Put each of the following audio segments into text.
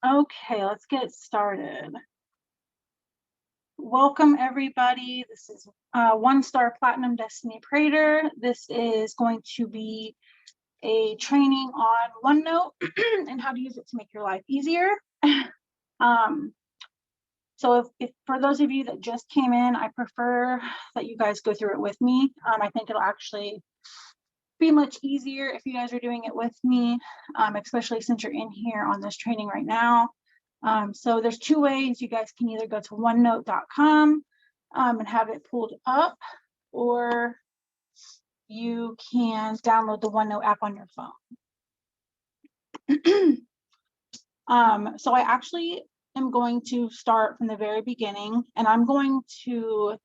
Okay, let's get started. Welcome everybody. This is One Star Platinum Destiny Prater. This is going to be a training on OneNote and how to use it to make your life easier. So if for those of you that just came in, I prefer that you guys go through it with me. I think it'll actually be much easier if you guys are doing it with me, especially since you're in here on this training right now. So there's two ways. You guys can either go to OneNote.com and have it pulled up, or you can download the OneNote app on your phone. So I actually am going to start from the very beginning, and I'm going to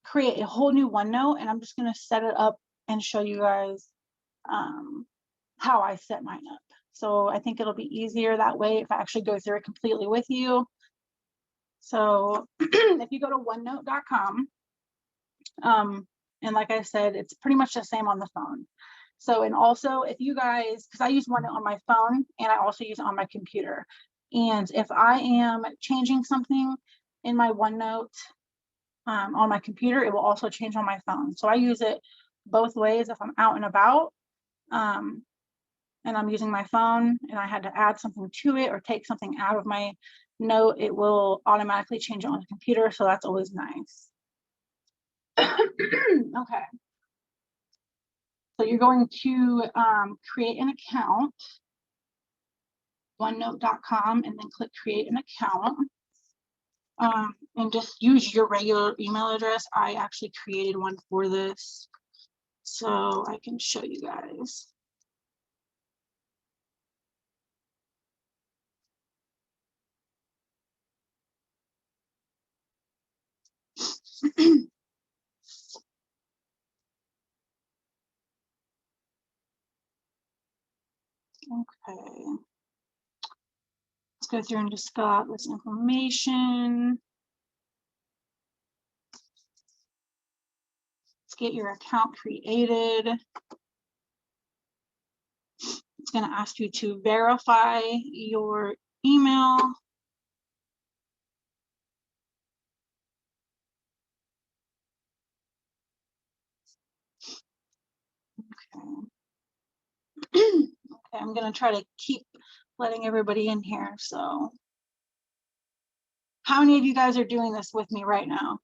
create a whole new OneNote, and I'm just going to set it up and show you guys how I set mine up. So I think it'll be easier that way if I actually go through it completely with you. So if you go to OneNote.com, and like I said, it's pretty much the same on the phone. So, and also if you guys, because I use OneNote on my phone and I also use it on my computer. And if I am changing something in my OneNote on my computer, it will also change on my phone. So I use it both ways if I'm out and about. And I'm using my phone and I had to add something to it or take something out of my note, it will automatically change it on the computer. So that's always nice. Okay. So you're going to create an account, OneNote.com, and then click create an account. And just use your regular email address. I actually created one for this, so I can show you guys. Okay. Let's go through and just fill out this information. Let's get your account created. It's going to ask you to verify your email. Okay. Okay, I'm going to try to keep letting everybody in here. So how many of you guys are doing this with me right now?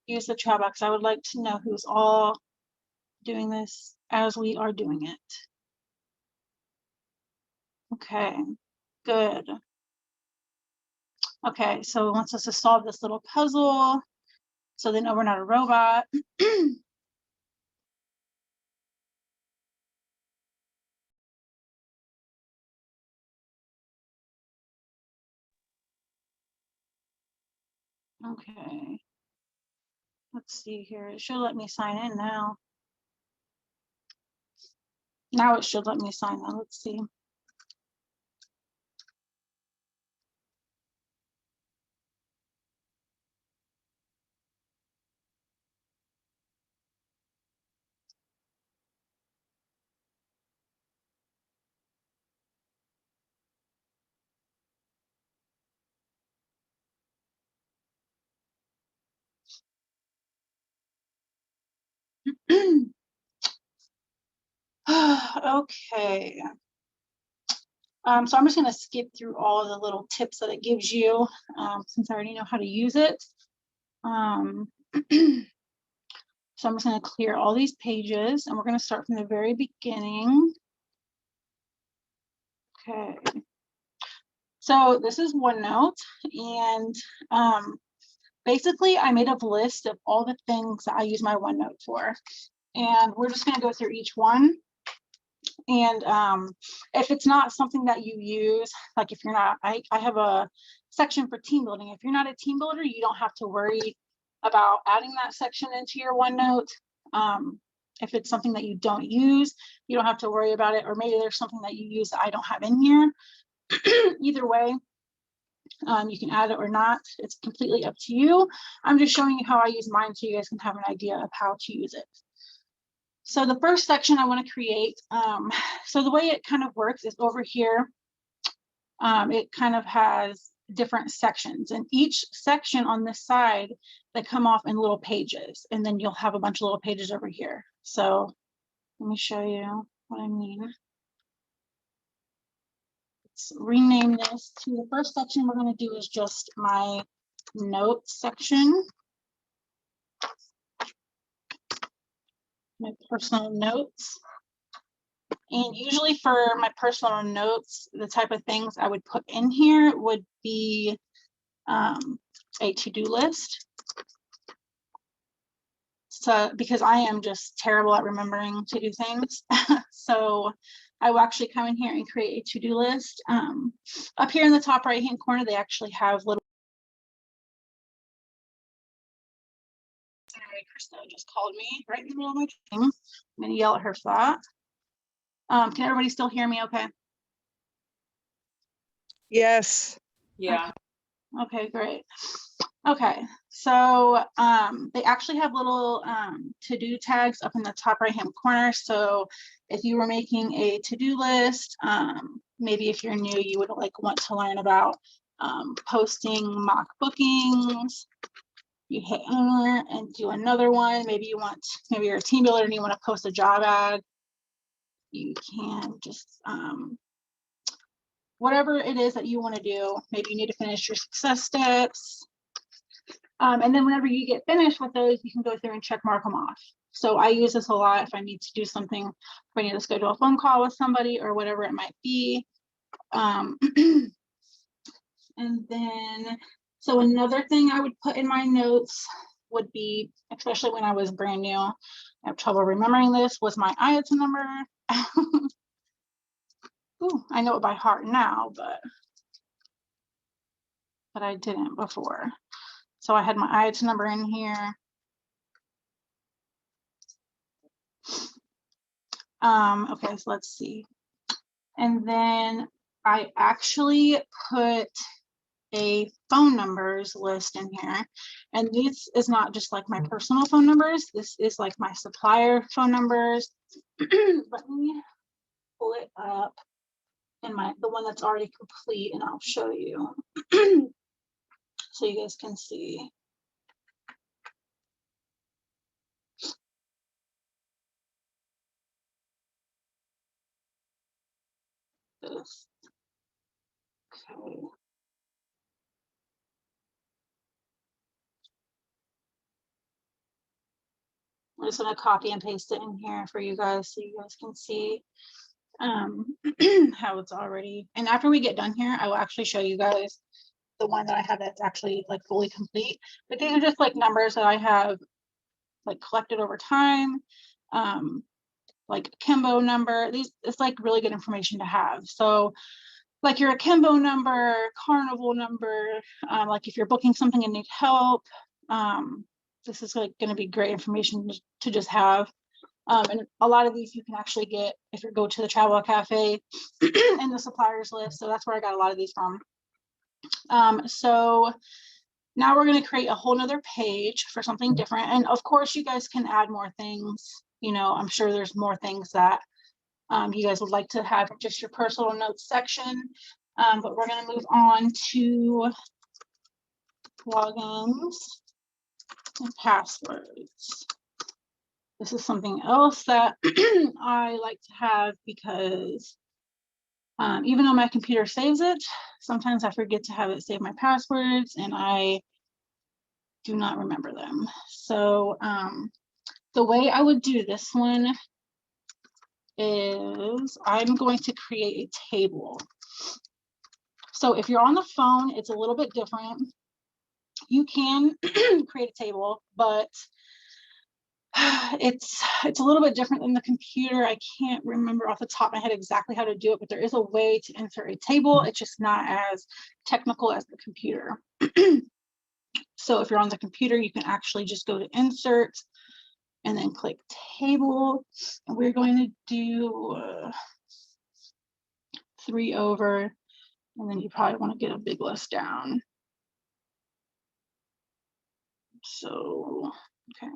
Use the chat box. I would like to know who's all doing this as we are doing it. Okay, good. Okay, so it wants us to solve this little puzzle. So they know we're not a robot. Okay. Let's see here. It should let me sign in now. Now it should let me sign in. Let's see. Okay. So I'm just going to skip through all the little tips that it gives you since I already know how to use it. So I'm just going to clear all these pages and we're going to start from the very beginning. Okay. So this is OneNote, and basically I made a list of all the things that I use my OneNote for. And we're just going to go through each one. And if it's not something that you use, like if you're not, I have a section for team building. If you're not a team builder, you don't have to worry about adding that section into your OneNote. If it's something that you don't use, you don't have to worry about it. Or maybe there's something that you use that I don't have in here. Either way, you can add it or not. It's completely up to you. I'm just showing you how I use mine so you guys can have an idea of how to use it. So the first section I want to create, so the way it kind of works is over here, it kind of has different sections, and each section on this side, they come off in little pages, and then you'll have a bunch of little pages over here. So let me show you what I mean. Let's rename this to the first section we're going to do is just my notes section. My personal notes. And usually for my personal notes, the type of things I would put in here would be a to-do list. So because I am just terrible at remembering to do things. So I will actually come in here and create a to-do list. Up here in the top right hand corner, they actually have little. Sorry, Krista just called me right in the middle of my dream. I'm gonna yell at her for that. Can everybody still hear me okay? Yes. Yeah. Okay, great. Okay, so they actually have little to-do tags up in the top right hand corner. So if you were making a to-do list, maybe if you're new, you would like want to learn about posting mock bookings. You hit enter and do another one. Maybe you're a team builder and you want to post a job ad. You can just whatever it is that you want to do. Maybe you need to finish your success steps. And then whenever you get finished with those, you can go through and check mark them off. So I use this a lot if I need to do something, if I need to schedule a phone call with somebody or whatever it might be. And then, so another thing I would put in my notes would be, especially when I was brand new, I have trouble remembering this, was my IATA number. Ooh, I know it by heart now, but I didn't before. So I had my IATA number in here. Okay, so let's see. And then I actually put a phone numbers list in here. And this is not just like my personal phone numbers. This is like my supplier phone numbers. Let me pull it up in the one that's already complete and I'll show you. So you guys can see. This. Okay. I'm just going to copy and paste it in here for you guys so you guys can see how it's already. And after we get done here, I will actually show you guys the one that I have that's actually like fully complete. But these are just like numbers that I have like collected over time. Like Kimbo number. It's like really good information to have. So like your Akimbo number, Carnival number, like if you're booking something and need help, this is like going to be great information to just have. And a lot of these you can actually get if you go to the Travel Cafe in the suppliers list. So that's where I got a lot of these from. So now we're going to create a whole nother page for something different. And of course, you guys can add more things. You know, I'm sure there's more things that you guys would like to have in just your personal notes section. But we're going to move on to logins and passwords. This is something else that I like to have because even though my computer saves it, sometimes I forget to have it save my passwords and I do not remember them. So the way I would do this one is I'm going to create a table. So if you're on the phone, it's a little bit different. You can create a table, but it's a little bit different than the computer. I can't remember off the top of my head exactly how to do it, but there is a way to insert a table. It's just not as technical as the computer. So if you're on the computer, you can actually just go to insert and then click table. And we're going to do 3 over, and then you probably want to get a big list down. So, okay.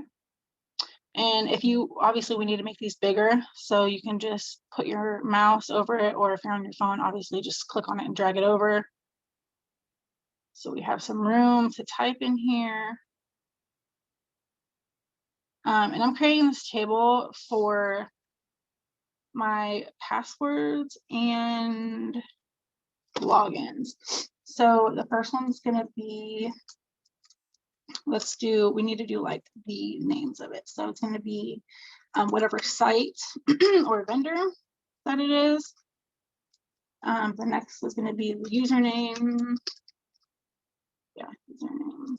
And if you, obviously we need to make these bigger, so you can just put your mouse over it, or if you're on your phone, obviously just click on it and drag it over. So we have some room to type in here. And I'm creating this table for my passwords and logins. So the first one's gonna be, we need to do like the names of it. So it's gonna be whatever site or vendor that it is. The next is gonna be the username. Yeah, username.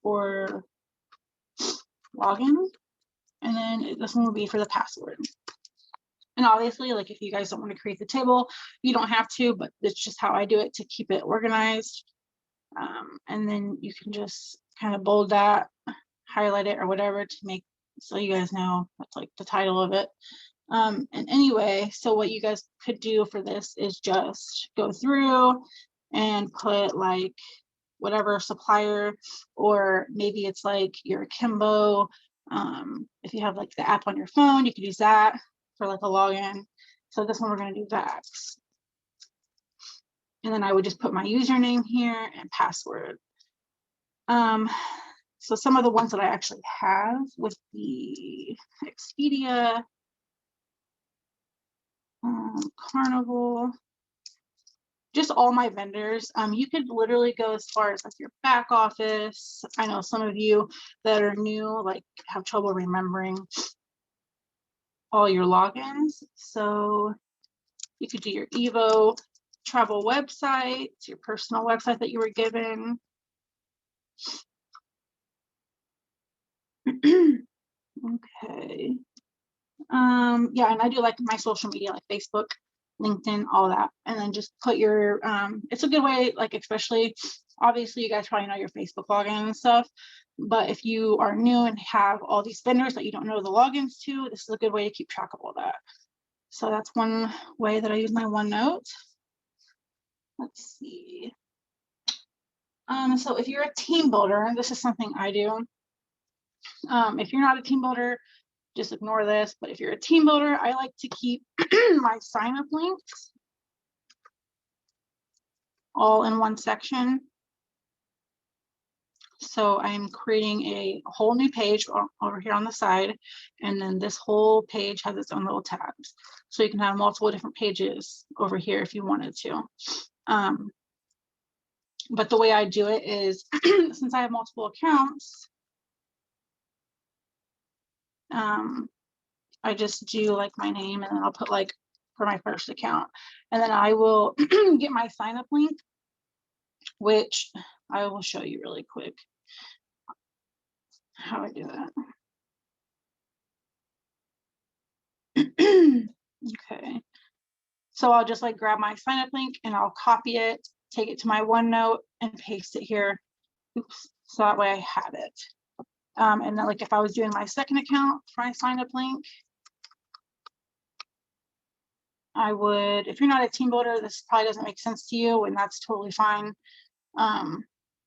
Or login. And then this one will be for the password. And obviously, like if you guys don't want to create the table, you don't have to, but it's just how I do it to keep it organized. And then you can just kind of bold that, highlight it or whatever to make, so you guys know that's like the title of it. And anyway, so what you guys could do for this is just go through and put like whatever supplier, or maybe it's like your Akimbo. If you have like the app on your phone, you could use that for like a login. So this one we're going to do that. And then I would just put my username here and password. So some of the ones that I actually have with the Expedia, Carnival, just all my vendors. You could literally go as far as like your back office. I know some of you that are new like have trouble remembering all your logins. So you could do your Evo travel website, your personal website that you were given. Okay. Yeah, and I do like my social media, like Facebook, LinkedIn, all that. And then just put your, it's a good way, like especially, obviously you guys probably know your Facebook login and stuff, but if you are new and have all these vendors that you don't know the logins to, this is a good way to keep track of all that. So that's one way that I use my OneNote. Let's see. So if you're a team builder, this is something I do. If you're not a team builder, just ignore this. But if you're a team builder, I like to keep my sign-up links all in one section. So I'm creating a whole new page over here on the side, and then this whole page has its own little tabs. So you can have multiple different pages over here if you wanted to. But the way I do it is, since I have multiple accounts, I just do like my name, and then I'll put like for my first account, and then I will get my sign up link, which I will show you really quick how I do that. Okay, so I'll just like grab my sign up link and I'll copy it, take it to my OneNote and paste it here. Oops, so that way I have it. And then like if I was doing my second account for my sign up link, I would, if you're not a team builder, this probably doesn't make sense to you, and that's totally fine.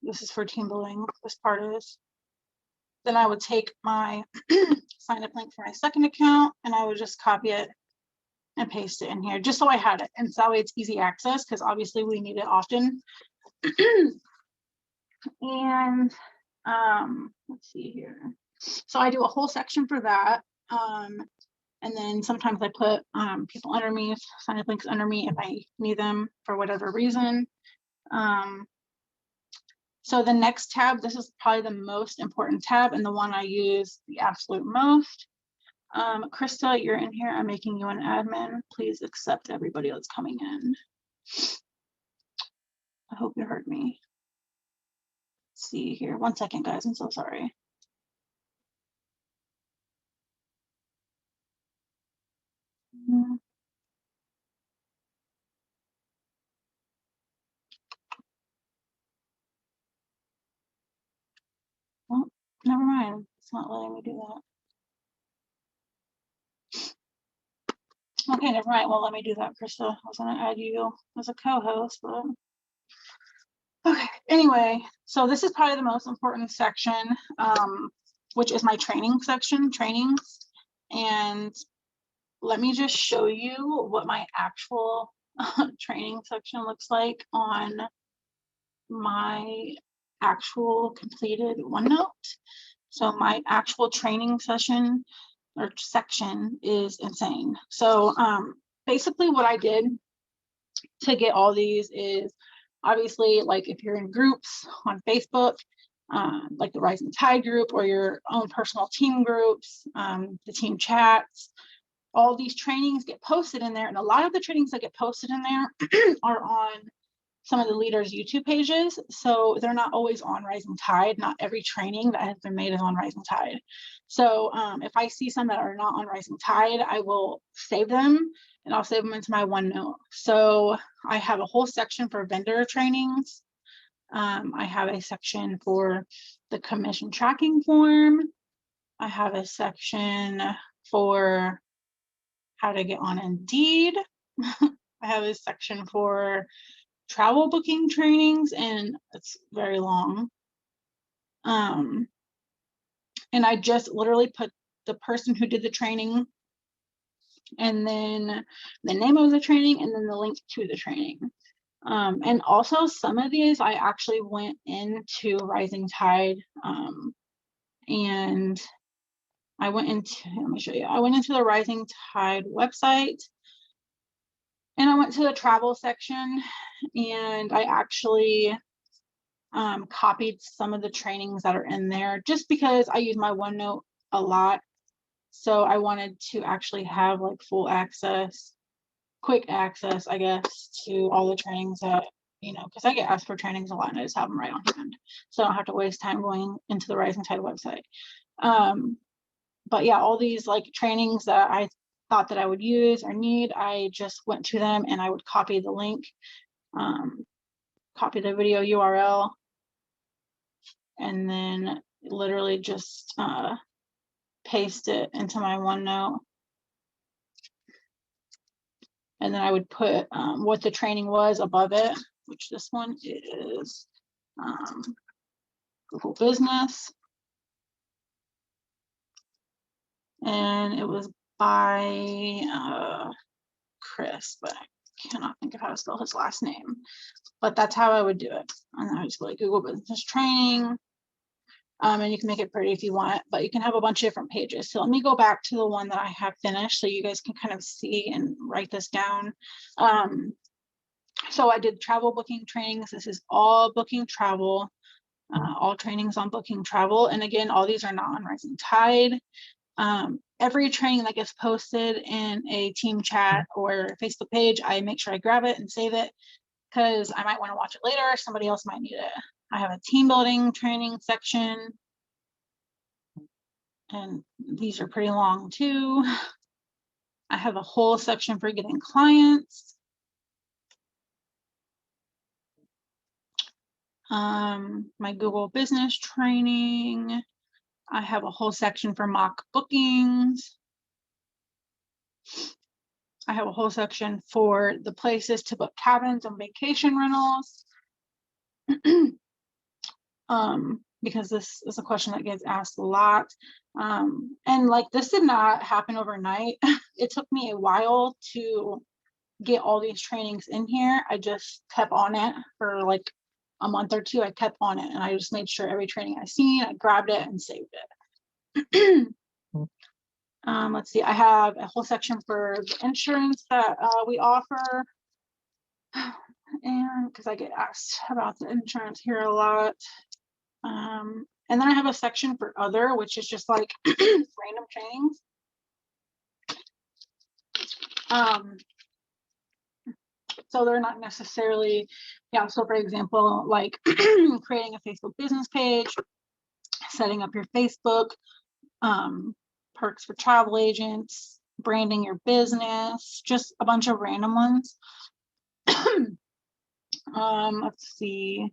This is for team building, this part is. Then I would take my sign up link for my second account and I would just copy it and paste it in here just so I had it. And so that way it's easy access, because obviously we need it often. And let's see here. So I do a whole section for that. And then sometimes I put people under me, sign up links under me if I need them for whatever reason. So the next tab, this is probably the most important tab and the one I use the absolute most. Krista, you're in here. I'm making you an admin. Please accept everybody that's coming in. I hope you heard me. Let's see here. 1 second, guys. I'm so sorry. Well, never mind. It's not letting me do that. Okay, never mind. Well, let me do that, Krista. I was going to add you as a co-host, but okay. Anyway, so this is probably the most important section. which is my training section, trainings. And let me just show you what my actual training section looks like on my actual completed OneNote. So my actual training session or section is insane. So basically what I did to get all these is obviously, like if you're in groups on Facebook, like the Rising Tide group or your own personal team groups, the team chats, all these trainings get posted in there. And a lot of the trainings that get posted in there are on some of the leaders' YouTube pages. So they're not always on Rising Tide. Not every training that has been made is on Rising Tide. So if I see some that are not on Rising Tide, I will save them and I'll save them into my OneNote. So I have a whole section for vendor trainings. I have a section for the commission tracking form. I have a section for how to get on Indeed. I have a section for travel booking trainings, and it's very long. And I just literally put the person who did the training and then the name of the training and then the link to the training. And also some of these I actually went into Rising Tide and I went into, let me show you, I went into the Rising Tide website and I went to the travel section and I actually copied some of the trainings that are in there just because I use my OneNote a lot. So I wanted to actually have like full access, quick access, I guess, to all the trainings that, you know, because I get asked for trainings a lot and I just have them right on hand. So I don't have to waste time going into the Rising Tide website. But yeah, all these like trainings that I thought that I would use or need, I just went to them and I would copy the link, copy the video URL, and then literally just paste it into my OneNote. And then I would put what the training was above it, which this one is Google Business. And it was by Chris, but I cannot think of how to spell his last name. But that's how I would do it. And I would just be like Google Business Training. And you can make it pretty if you want, but you can have a bunch of different pages. So let me go back to the one that I have finished so you guys can kind of see and write this down. So I did travel booking trainings. This is all booking travel, all trainings on booking travel. And again, all these are not on Rising Tide. Every training that gets posted in a team chat or Facebook page, I make sure I grab it and save it because I might want to watch it later. Somebody else might need it. I have a team building training section. And these are pretty long too. I have a whole section for getting clients. My Google Business Training. I have a whole section for mock bookings. I have a whole section for the places to book cabins and vacation rentals. Because this is a question that gets asked a lot. And like this did not happen overnight. It took me a while to get all these trainings in here. I just kept on it for like a month or two. I kept on it and I just made sure every training I seen, I grabbed it and saved it. Let's see, I have a whole section for the insurance that we offer. And because I get asked about the insurance here a lot. And then I have a section for other, which is just like random trainings. So they're not necessarily, yeah, so for example, like creating a Facebook business page, setting up your Facebook, perks for travel agents, branding your business, just a bunch of random ones. Let's see.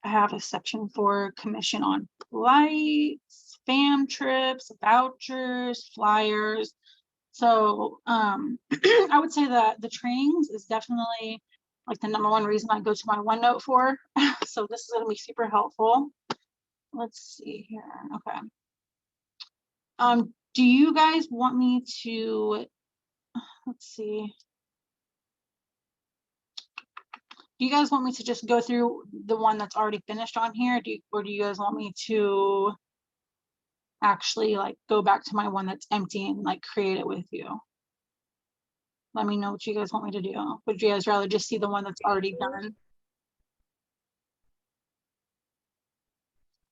I have a section for commission on flights, spam trips, vouchers, flyers. So I would say that the trainings is definitely like the #1 reason I go to my OneNote for. So this is going to be super helpful. Let's see here. Okay. Do you guys want me to, let's see. Do you guys want me to just go through the one that's already finished on here? Or do you guys want me to actually like go back to my one that's empty and like create it with you? Let me know what you guys want me to do. Would you guys rather just see the one that's already done?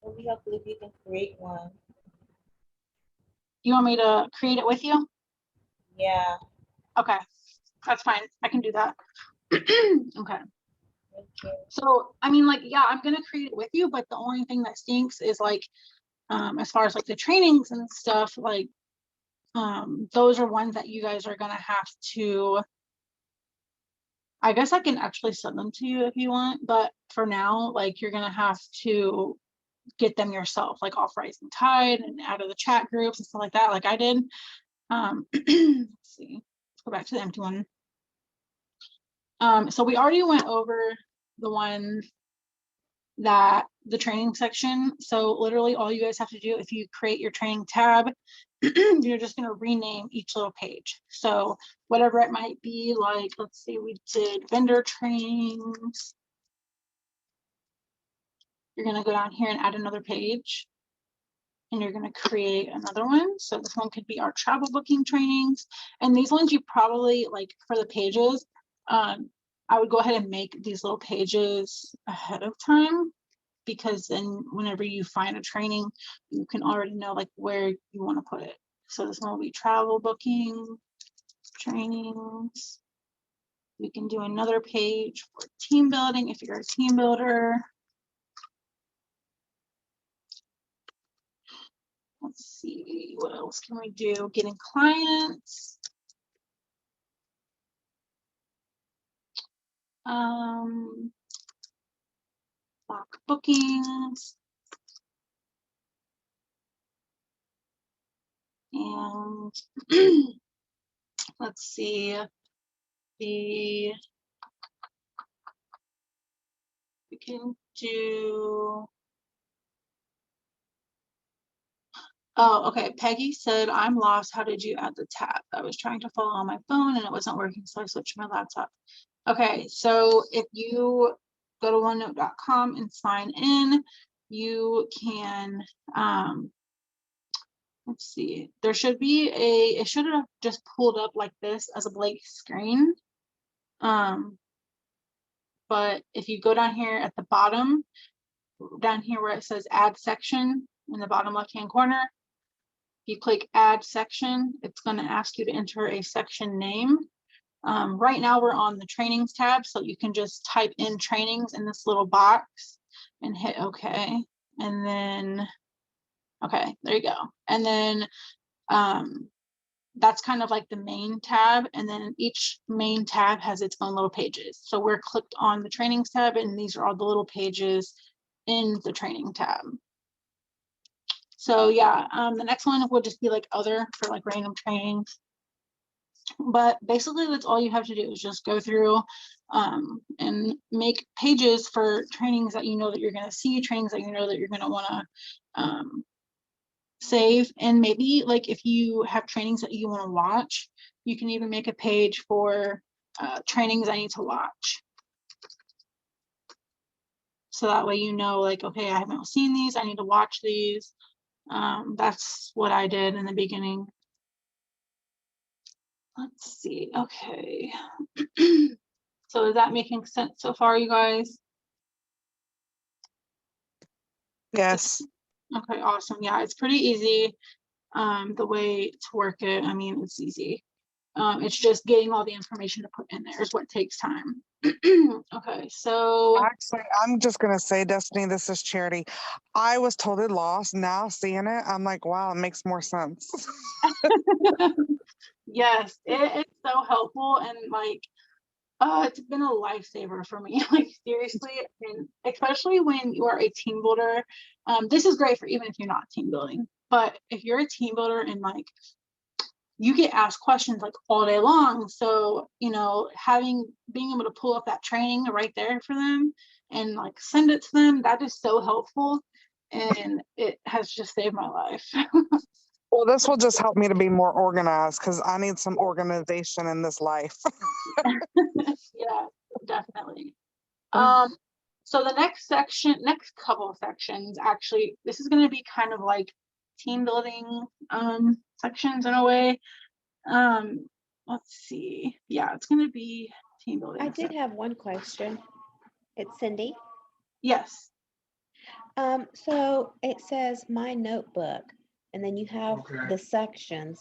It would be helpful if you can create one. You want me to create it with you? Yeah. Okay, that's fine. I can do that. Okay. Okay. So, I mean, like, yeah, I'm gonna create it with you, but the only thing that stinks is like, as far as like the trainings and stuff, like, those are ones that you guys are gonna have to, I guess I can actually send them to you if you want, but for now, like, you're gonna have to get them yourself, like off Rising Tide and out of the chat groups and stuff like that, like I did. Let's see, let's go back to the empty one. So we already went over the one that the training section. So literally all you guys have to do, if you create your training tab, you're just going to rename each little page. So whatever it might be, like, let's see, we did vendor trainings. You're going to go down here and add another page. And you're going to create another one. So this one could be our travel booking trainings. And these ones you probably, like for the pages, I would go ahead and make these little pages ahead of time, because then whenever you find a training, you can already know like where you want to put it. So this one will be travel booking trainings. We can do another page for team building if you're a team builder. Let's see, what else can we do? Getting clients. Block bookings. And let's see, we can do, oh, okay. Peggy said, I'm lost. How did you add the tab? I was trying to follow on my phone and it wasn't working, so I switched my laptop. Okay, so if you go to OneNote.com and sign in, you can, let's see, there should be it should have just pulled up like this as a blank screen. But if you go down here at the bottom, down here where it says add section in the bottom left hand corner, you click add section, it's going to ask you to enter a section name. Right now we're on the trainings tab, so you can just type in trainings in this little box and hit OK. And then, okay, there you go. And then that's kind of like the main tab, and then each main tab has its own little pages. So we're clicked on the trainings tab, and these are all the little pages in the training tab. So yeah, the next one will just be like other for like random trainings. But basically that's all you have to do is just go through and make pages for trainings that you know that you're going to see, trainings that you know that you're going to want to save. And maybe like if you have trainings that you want to watch, you can even make a page for trainings I need to watch. So that way you know, like, okay, I haven't seen these, I need to watch these. That's what I did in the beginning. Let's see, okay. So is that making sense so far, you guys? Yes. Okay, awesome. Yeah, it's pretty easy. The way to work it, I mean, it's easy. It's just getting all the information to put in there is what takes time. Okay, so Actually, I'm just going to say, Destiny, this is Charity. I was totally lost. Now seeing it, I'm like, wow, it makes more sense. yes, it's so helpful, and like it's been a lifesaver for me, like seriously, and especially when you are a team builder. This is great for even if you're not team building, but if you're a team builder and like you get asked questions like all day long, so you know, being able to pull up that training right there for them and like send it to them, that is so helpful, and it has just saved my life. Well, this will just help me to be more organized because I need some organization in this life. Yeah, definitely. Mm. So the next couple of sections, actually, this is going to be kind of like team building sections in a way. Let's see. Yeah, it's going to be team building. I did have one question. It's Cindy. Yes. So it says my notebook, and then you have the sections.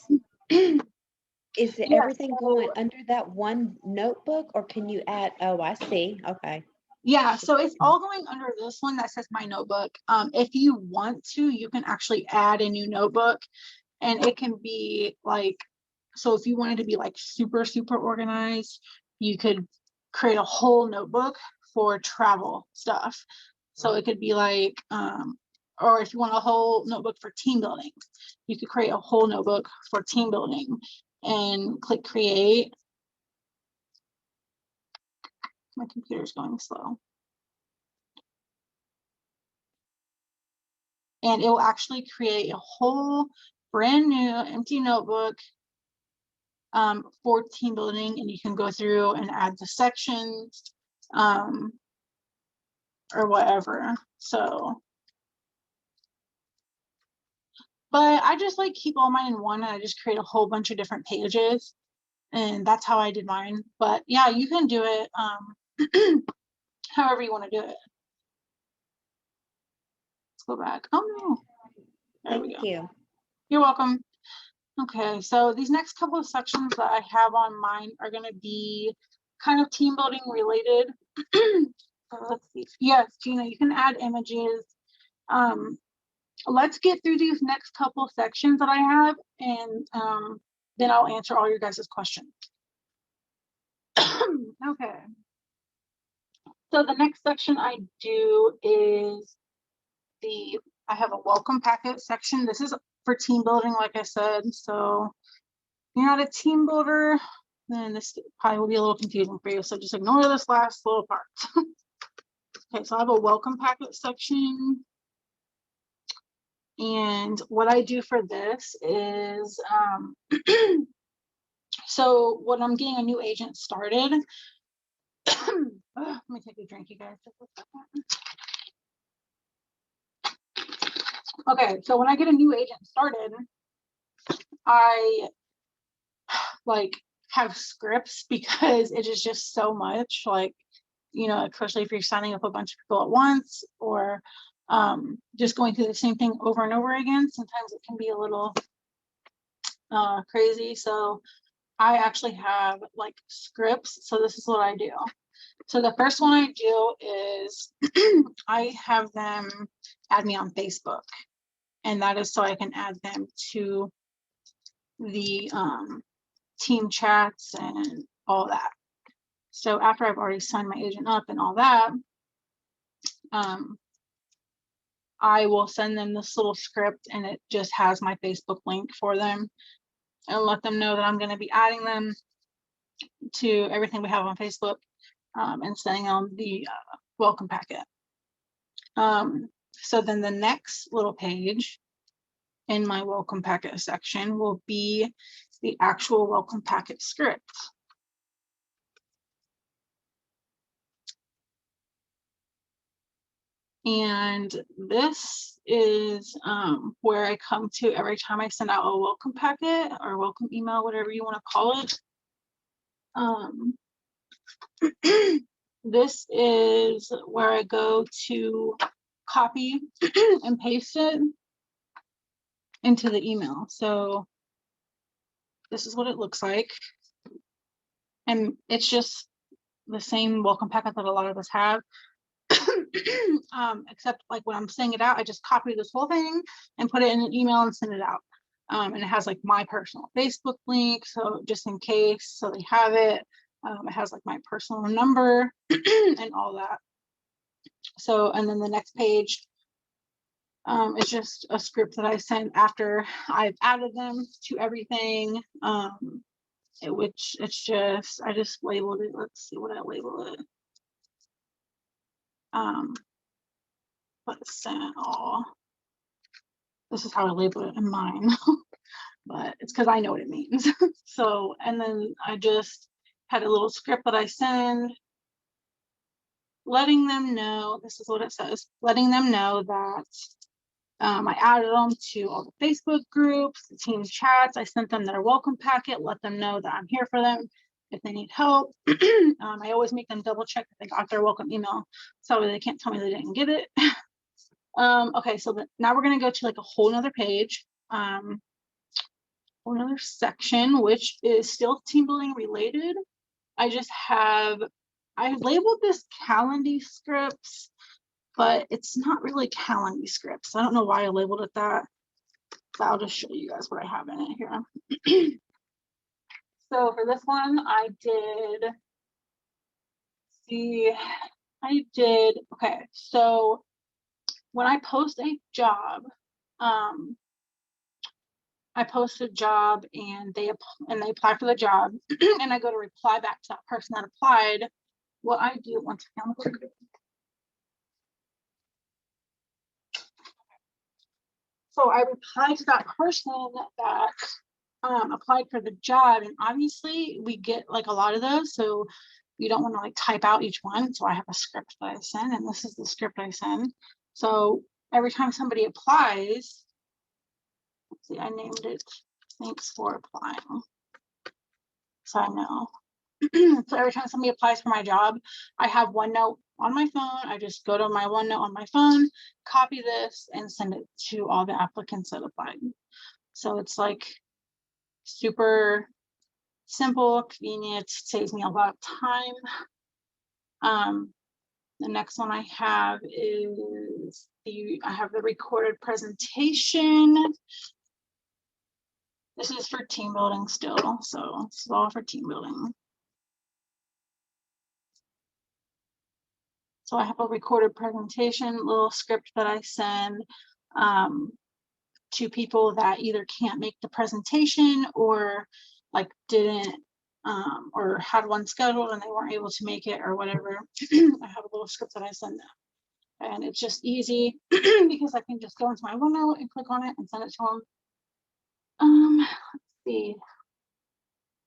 Is it Yeah, everything going under that one notebook, or can you add? Oh, I see. Okay. Yeah, so it's all going under this one that says my notebook. If you want to, you can actually add a new notebook, and it can be like, so if you wanted to be like super, super organized, you could create a whole notebook for travel stuff. So it could be like, or if you want a whole notebook for team building, you could create a whole notebook for team building and click create. My computer's going slow. And it will actually create a whole brand new empty notebook for team building, and you can go through and add the sections or whatever. So, but I just like keep all mine in one, and I just create a whole bunch of different pages, and that's how I did mine. But yeah, you can do it however you want to do it. Let's go back. Oh no, there we Thank go. you. You're welcome. Okay, so these next couple of sections that I have on mine are going to be kind of team building related. Let's see. Yes, Gina, you can add images. Let's get through these next couple of sections that I have, and then I'll answer all your guys' questions. Okay. So the next section I do is I have a welcome packet section. This is for team building, like I said. So you're not a team builder, then this probably will be a little confusing for you. So just ignore this last little part. Okay, so I have a welcome packet section. And what I do for this is, so when I'm getting a new agent started, let me take a drink, you guys. Okay, so when I get a new agent started, I like have scripts because it is just so much, like, you know, especially if you're signing up a bunch of people at once, or just going through the same thing over and over again. Sometimes it can be a little crazy. So I actually have like scripts. So this is what I do. So the first one I do is I have them add me on Facebook, and that is so I can add them to the team chats and all that. So after I've already signed my agent up and all that, I will send them this little script, and it just has my Facebook link for them, and let them know that I'm going to be adding them to everything we have on Facebook, and sending them the welcome packet. So then the next little page in my welcome packet section will be the actual welcome packet script. And this is where I come to every time I send out a welcome packet or welcome email, whatever you want to call it. This is where I go to copy and paste it into the email. So this is what it looks like. And it's just the same welcome packet that a lot of us have. Except like when I'm sending it out, I just copy this whole thing and put it in an email and send it out. And it has like my personal Facebook link, so just in case, so they have it. It has like my personal number and all that. So, and then the next page is just a script that I send after I've added them to everything. Which it's just, I just labeled it. Let's see what I label it. Let's send all. This is how I label it in mine. but it's because I know what it means. So, and then I just had a little script that I send, letting them know, this is what it says, letting them know that I added them to all the Facebook groups, the team's chats. I sent them their welcome packet, let them know that I'm here for them if they need help. I always make them double check if they got their welcome email, so they can't tell me they didn't get it. Okay, so now we're gonna go to like a whole nother page, whole nother section, which is still team building related. I labeled this Calendly scripts, but it's not really Calendly scripts. I don't know why I labeled it that, but I'll just show you guys what I have in it here. So for this one, okay, so when I post a job, I post a job and they apply for the job and I go to reply back to that person that applied. What I do, once again, so I reply to that person that applied for the job, and obviously we get like a lot of those, so you don't want to like type out each one. So I have a script that I send, and this is the script I send. So every time somebody applies, let's see, I named it "Thanks for applying," so I know. So every time somebody applies for my job, I have OneNote on my phone. I just go to my OneNote on my phone, copy this, and send it to all the applicants that applied. So it's like super simple, convenient, saves me a lot of time. The next one I have is I have the recorded presentation. This is for team building still, so this is all for team building. So I have a recorded presentation, little script that I send to people that either can't make the presentation or like didn't or had one scheduled and they weren't able to make it or whatever. I have a little script that I send them, and it's just easy because I can just go into my OneNote and click on it and send it to them. Let's see.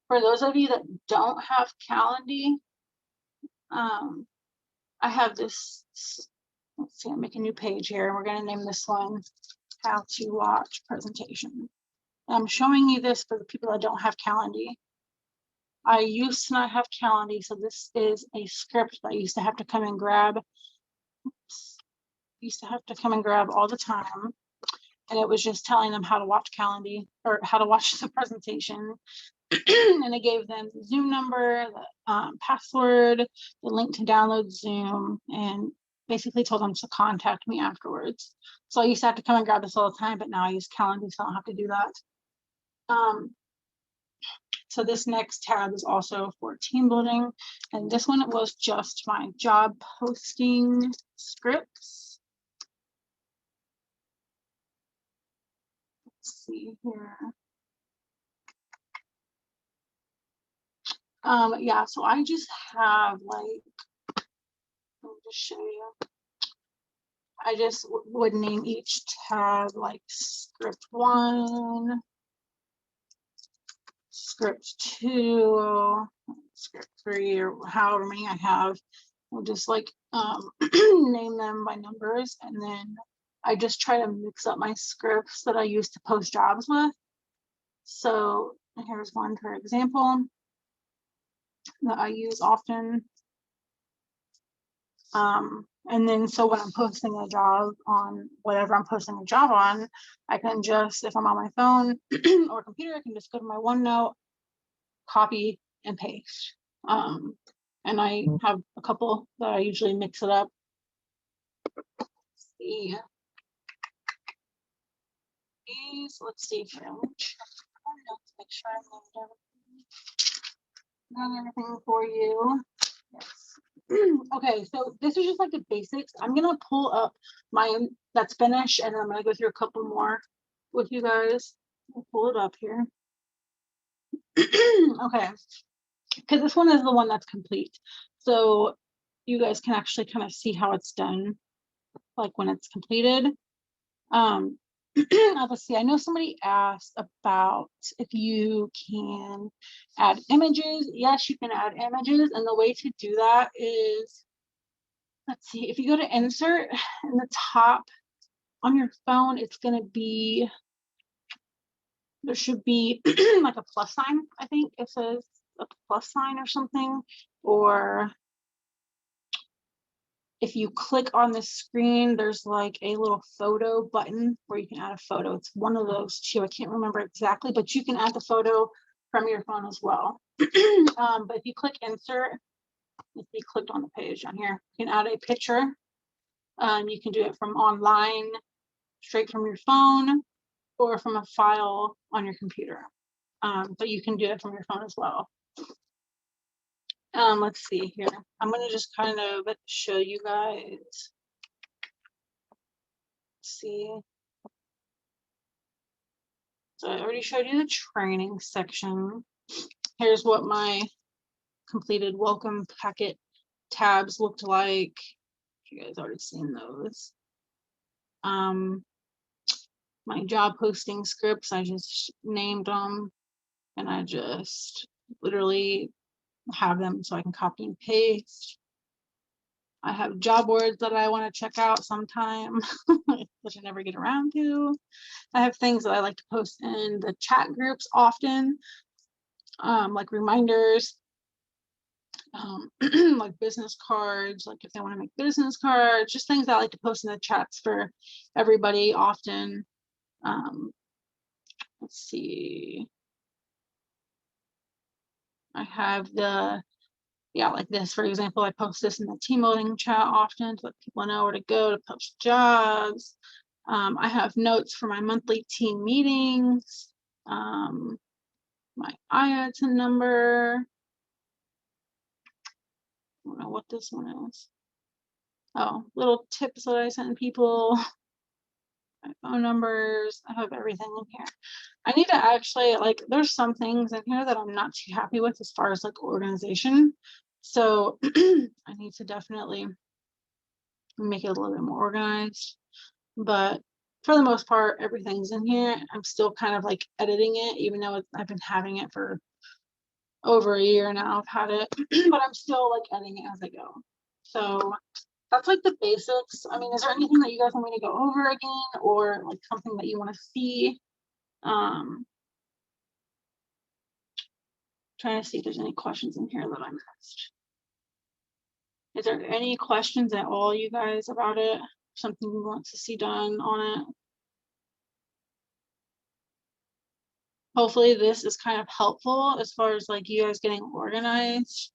For those of you that don't have Calendly, I have this, let's see, I'm making a new page here, and we're going to name this one "How to Watch Presentation." I'm showing you this for the people that don't have Calendly. I used to not have Calendly, so this is a script that I used to have to come and grab. Used to have to come and grab all the time, and it was just telling them how to watch Calendly or how to watch the presentation. And it gave them the Zoom number, the password, the link to download Zoom, and basically told them to contact me afterwards. So I used to have to come and grab this all the time, but now I use Calendly, so I don't have to do that. So this next tab is also for team building, and this one was just my job posting scripts. Let's see here. Yeah, so I just have like, let me just show you. I just would name each tab like script 1, script 2, script 3, or however many I have. I'll just like name them by numbers, and then I just try to mix up my scripts that I use to post jobs with. So here's one, for example, that I use often. And then so when I'm posting a job on whatever I'm posting a job on, I can just, if I'm on my phone or computer, I can just go to my OneNote, copy and paste. And I have a couple that I usually mix it up. Let's see here. Make sure I named everything for you. Yes. Okay, so this is just like the basics. I'm gonna pull up my that's finished, and I'm gonna go through a couple more with you guys. I'll pull it up here. Okay, because this one is the one that's complete, so you guys can actually kind of see how it's done, like when it's completed. let's see, I know somebody asked about if you can add images. Yes, you can add images, and the way to do that is, let's see, if you go to insert in the top on your phone, it's going to be, there should be like a plus sign. I think it says a plus sign or something, or if you click on the screen, there's like a little photo button where you can add a photo. It's one of those two. I can't remember exactly, but you can add the photo from your phone as well. But if you click insert, if you clicked on the page on here, you can add a picture. You can do it from online, straight from your phone, or from a file on your computer. But you can do it from your phone as well. Let's see here. I'm going to just kind of show you guys. Let's see. So I already showed you the training section. Here's what my completed welcome packet tabs looked like. You guys already seen those. My job posting scripts, I just named them, and I just literally have them so I can copy and paste. I have job boards that I want to check out sometime, which I never get around to. I have things that I like to post in the chat groups often, like reminders, like business cards, like if they want to make business cards, just things that I like to post in the chats for everybody often. Let's see. I have the, yeah, like this, for example, I post this in the team building chat often to let people know where to go to post jobs. I have notes for my monthly team meetings, my IATN number. I don't know what this one is. Oh, little tips that I send people, my phone numbers. I have everything in here. I need to actually, like, there's some things in here that I'm not too happy with as far as like organization. So I need to definitely make it a little bit more organized. But for the most part, everything's in here. I'm still kind of like editing it, even though I've been having it for over a year now. I've had it, but I'm still like editing it as I go. So that's like the basics. I mean, is there anything that you guys want me to go over again, or like something that you want to see? Trying to see if there's any questions in here that I missed. Is there any questions at all, you guys, about it? Something you want to see done on it? Hopefully this is kind of helpful as far as like you guys getting organized.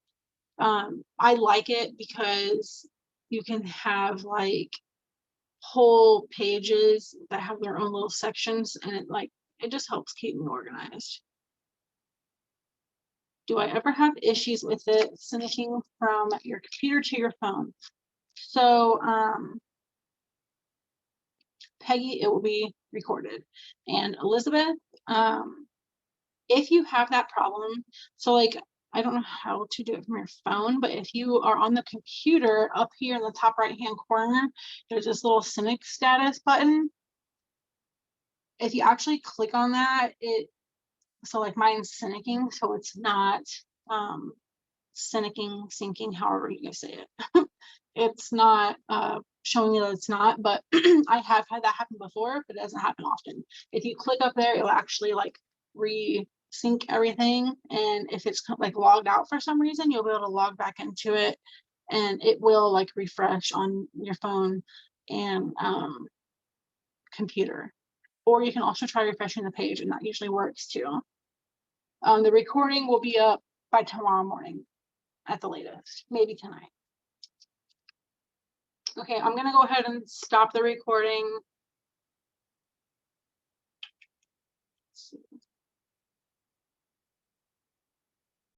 I like it because you can have like whole pages that have their own little sections, and it just helps keep me organized. Do I ever have issues with it syncing from your computer to your phone? So Peggy, it will be recorded. And Elizabeth, if you have that problem, so like, I don't know how to do it from your phone, but if you are on the computer up here in the top right hand corner, there's this little Sync status button. If you actually click on that, so like mine's syncing, so it's not syncing, however you guys say it. It's not showing me that it's not, but I have had that happen before, but it doesn't happen often. If you click up there, it'll actually like re-sync everything, and if it's like logged out for some reason, you'll be able to log back into it, and it will like refresh on your phone and computer. Or you can also try refreshing the page, and that usually works too. The recording will be up by tomorrow morning at the latest, maybe tonight. Okay, I'm gonna go ahead and stop the recording.